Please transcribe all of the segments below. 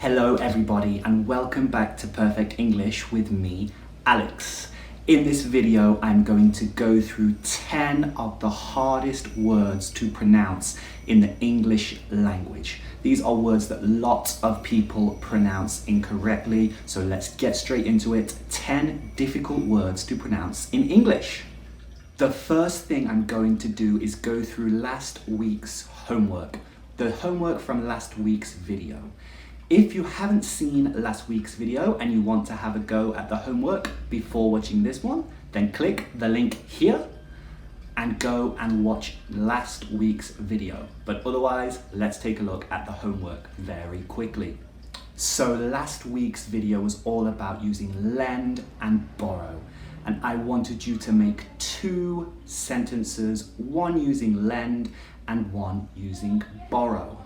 Hello everybody and welcome back to Perfect English with me, Alex. In this video, I'm going to go through 10 of the hardest words to pronounce in the English language. These are words that lots of people pronounce incorrectly, so let's get straight into it. 10 difficult words to pronounce in English. The first thing I'm going to do is go through last week's homework, the homework from last week's video. If you haven't seen last week's video and you want to have a go at the homework before watching this one, then click the link here and go and watch last week's video. But otherwise, let's take a look at the homework very quickly. So last week's video was all about using lend and borrow. And I wanted you to make 2 sentences, one using lend and one using borrow.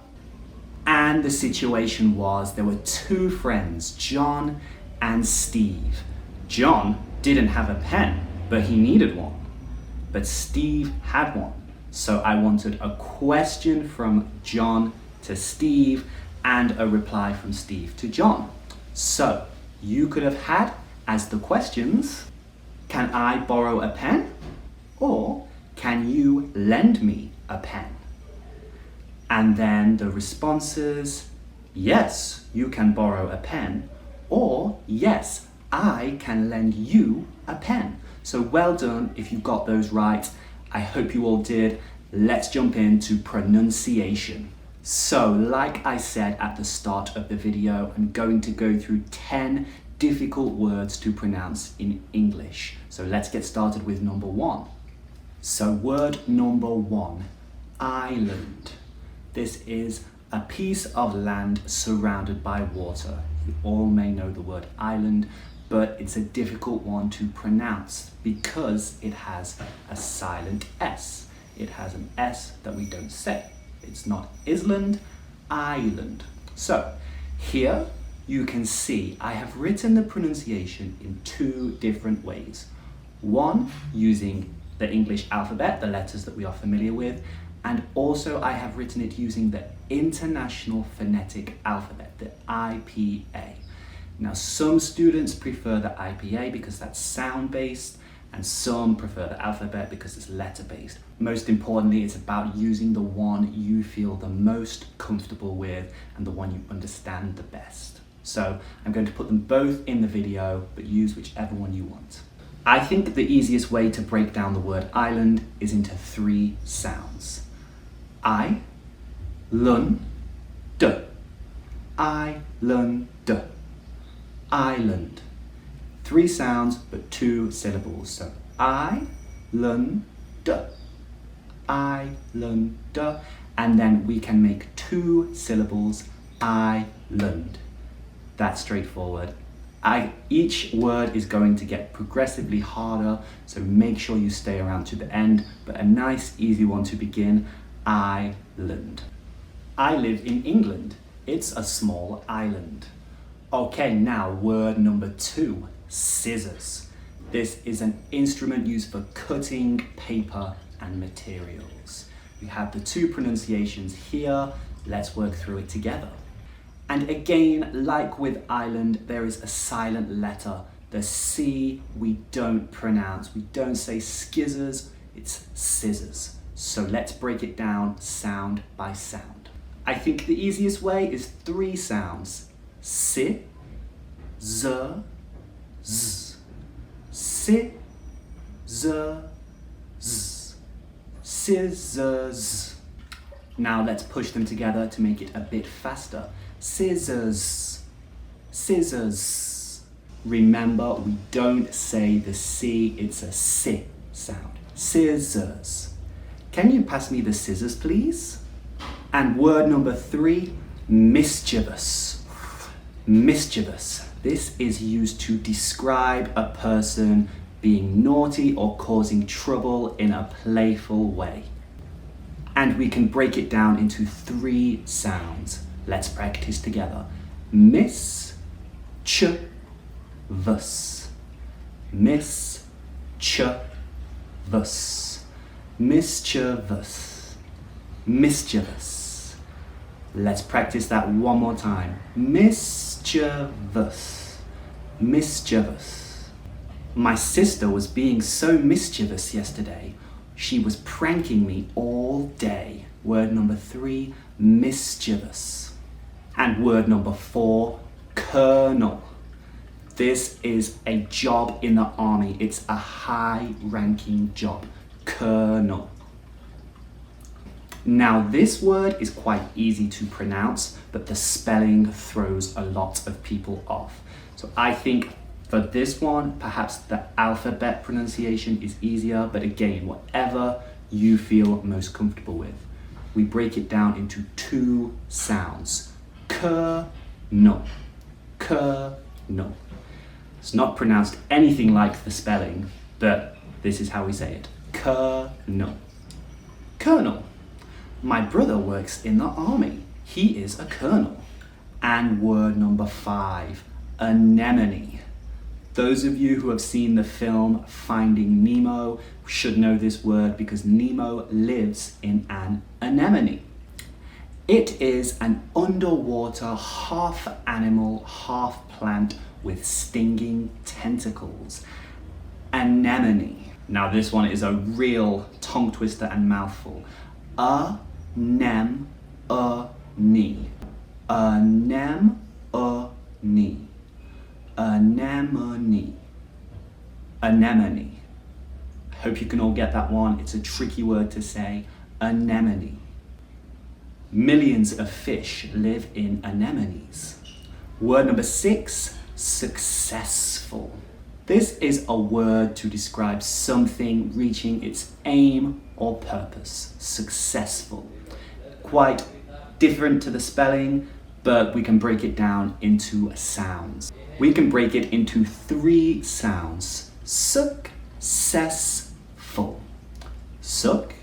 And the situation was there were 2 friends, John and Steve. John didn't have a pen, but he needed one. But Steve had one. So I wanted a question from John to Steve and a reply from Steve to John. So you could have had as the questions, can I borrow a pen? Or can you lend me a pen? And then the responses, yes, you can borrow a pen, or yes, I can lend you a pen. So well done if you got those right. I hope you all did. Let's jump into pronunciation. So like I said at the start of the video, I'm going to go through 10 difficult words to pronounce in English. So let's get started with number 1. So word number 1, island. This is a piece of land surrounded by water. You all may know the word island, but it's a difficult one to pronounce because it has a silent S. It has an S that we don't say. It's not island, island. So here you can see I have written the pronunciation in 2 different ways. One, using the English alphabet, the letters that we are familiar with, and also I have written it using the International Phonetic Alphabet, the IPA. Now some students prefer the IPA because that's sound-based, and some prefer the alphabet because it's letter-based. Most importantly, it's about using the one you feel the most comfortable with and the one you understand the best. So I'm going to put them both in the video, but use whichever one you want. I think the easiest way to break down the word island is into 3 sounds. I, lun, d. Island, island. 3 sounds, but 2 syllables. So I, lun, d. Island, and then we can make 2 syllables, island. That's straightforward. Each word is going to get progressively harder, so make sure you stay around to the end, but a nice easy one to begin, island. I live in England. It's a small island. Okay, now word number 2, scissors. This is an instrument used for cutting paper and materials. We have the 2 pronunciations here. Let's work through it together. And again, like with island, there is a silent letter. The C we don't pronounce. We don't say skizzers, it's scissors. So let's break it down sound by sound. I think the easiest way is 3 sounds. Si, z, z. Si, z, z. Scissors. Now let's push them together to make it a bit faster. Scissors, scissors. Remember, we don't say the C, it's a si sound. Scissors. Can you pass me the scissors, please? And word number 3, mischievous. Mischievous. This is used to describe a person being naughty or causing trouble in a playful way. And we can break it down into 3 sounds. Let's practice together. Mischievous. Mischievous. Mischievous. Mischievous. Let's practice that one more time. Mischievous. Mischievous. My sister was being so mischievous yesterday. She was pranking me all day. Word number 3, mischievous. And word number 4, colonel. This is a job in the army. It's a high-ranking job. Colonel. Now this word is quite easy to pronounce, but the spelling throws a lot of people off. So I think for this one, perhaps the alphabet pronunciation is easier, but again, whatever you feel most comfortable with. We break it down into 2 sounds. Colonel. Colonel. It's not pronounced anything like the spelling, but this is how we say it. Colonel. Colonel. My brother works in the army. He is a colonel. And word number 5, anemone. Those of you who have seen the film Finding Nemo should know this word because Nemo lives in an anemone. It is an underwater half animal, half plant with stinging tentacles. Anemone. Now this one is a real tongue twister and mouthful. Anemone. Anemone. Anemone. Anemone. Hope you can all get that one. It's a tricky word to say. Anemone. Millions of fish live in anemones. Word number 6, successful. This is a word to describe something reaching its aim or purpose. Successful. Quite different to the spelling, but we can break it down into sounds. We can break it into 3 sounds. Successful. Successful.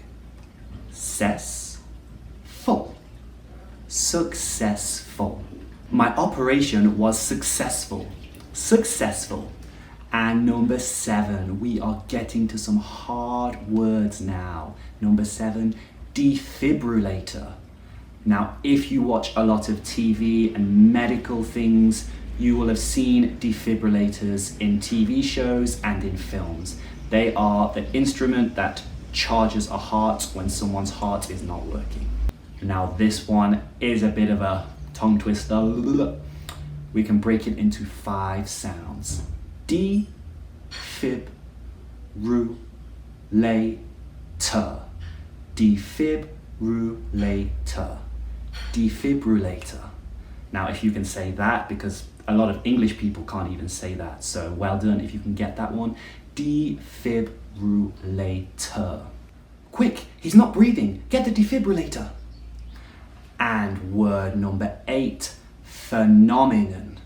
Successful. My operation was successful. Successful. And number 7, we are getting to some hard words now. Number 7, defibrillator. Now, if you watch a lot of TV and medical things, you will have seen defibrillators in TV shows and in films. They are the instrument that charges a heart when someone's heart is not working. Now, this one is a bit of a tongue twister. We can break it into 5 sounds. Defibrillator. Defibrillator. Defibrillator. Now, if you can say that, because a lot of English people can't even say that, so well done if you can get that one. Defibrillator. Quick, he's not breathing. Get the defibrillator. And word number 8, phenomenon.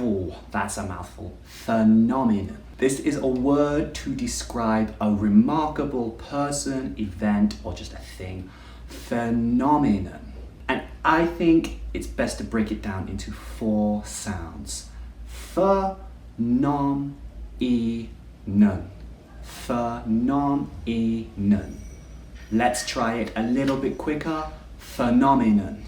Oh, that's a mouthful. Phenomenon. This is a word to describe a remarkable person, event, or just a thing. Phenomenon. And I think it's best to break it down into 4 sounds. Phenomenon. Phenomenon. Let's try it a little bit quicker. Phenomenon.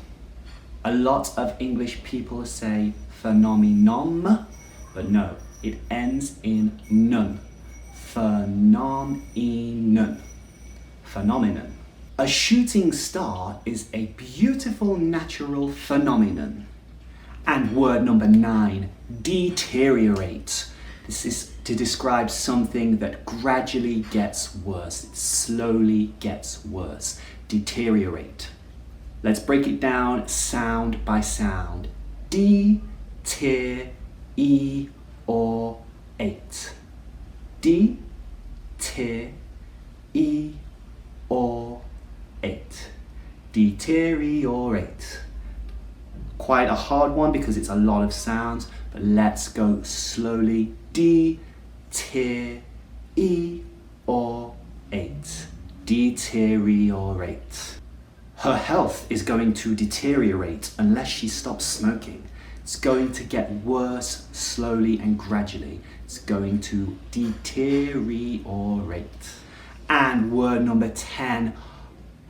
A lot of English people say phenomenon, but no, it ends in nun. Phenomenon. Phenomenon. A shooting star is a beautiful natural phenomenon. And word number 9, deteriorate. This is to describe something that gradually gets worse. It slowly gets worse. Deteriorate. Let's break it down sound by sound. Deteriorate. Deteriorate. Quite a hard one because it's a lot of sounds, but let's go slowly. Deteriorate. Deteriorate. Her health is going to deteriorate unless she stops smoking. It's going to get worse slowly and gradually. It's going to deteriorate. And word number 10,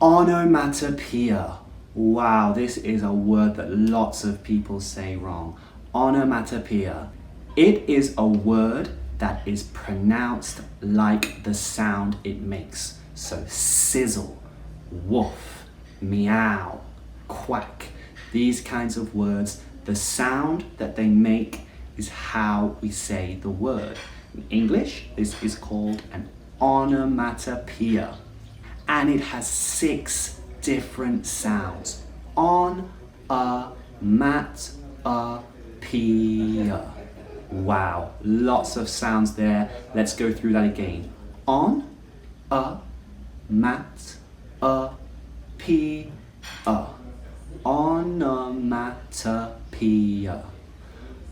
onomatopoeia. Wow, this is a word that lots of people say wrong. Onomatopoeia. It is a word that is pronounced like the sound it makes. So sizzle, woof, meow, quack. These kinds of words, the sound that they make is how we say the word. In English, this is called an onomatopoeia. And it has 6 different sounds. On, a, mat, a, pia. Wow, lots of sounds there. Let's go through that again. On, a, mat, a, pia. Onomatopoeia.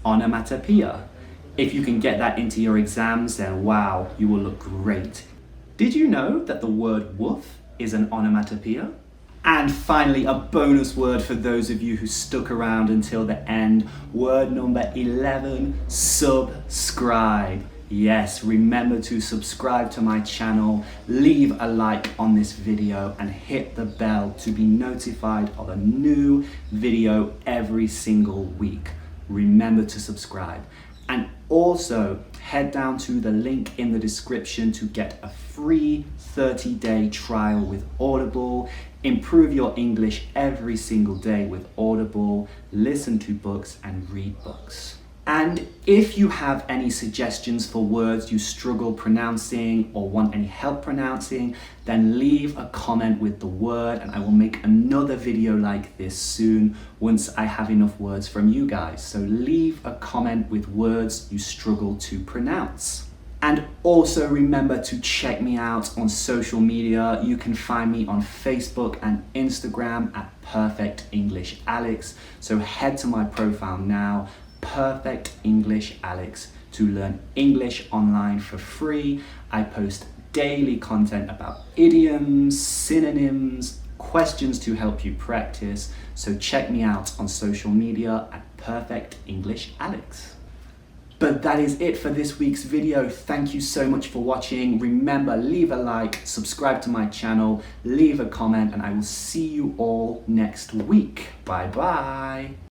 Onomatopoeia. If you can get that into your exams, then wow, you will look great. Did you know that the word woof is an onomatopoeia? And finally, a bonus word for those of you who stuck around until the end. Word number 11, subscribe. Yes, remember to subscribe to my channel, leave a like on this video and hit the bell to be notified of a new video every single week. Remember to subscribe. And also head down to the link in the description to get a free 30-day trial with Audible. Improve your English every single day with Audible. Listen to books and read books. And if you have any suggestions for words you struggle pronouncing or want any help pronouncing, then leave a comment with the word and I will make another video like this soon once I have enough words from you guys. So leave a comment with words you struggle to pronounce. And also remember to check me out on social media. You can find me on Facebook and Instagram at Perfect English Alex. So head to my profile now, Perfect English Alex, to learn English online for free. I post daily content about idioms, synonyms, questions to help you practice. So check me out on social media at Perfect English Alex. But that is it for this week's video. Thank you so much for watching. Remember, leave a like, subscribe to my channel, leave a comment, and I will see you all next week. Bye bye.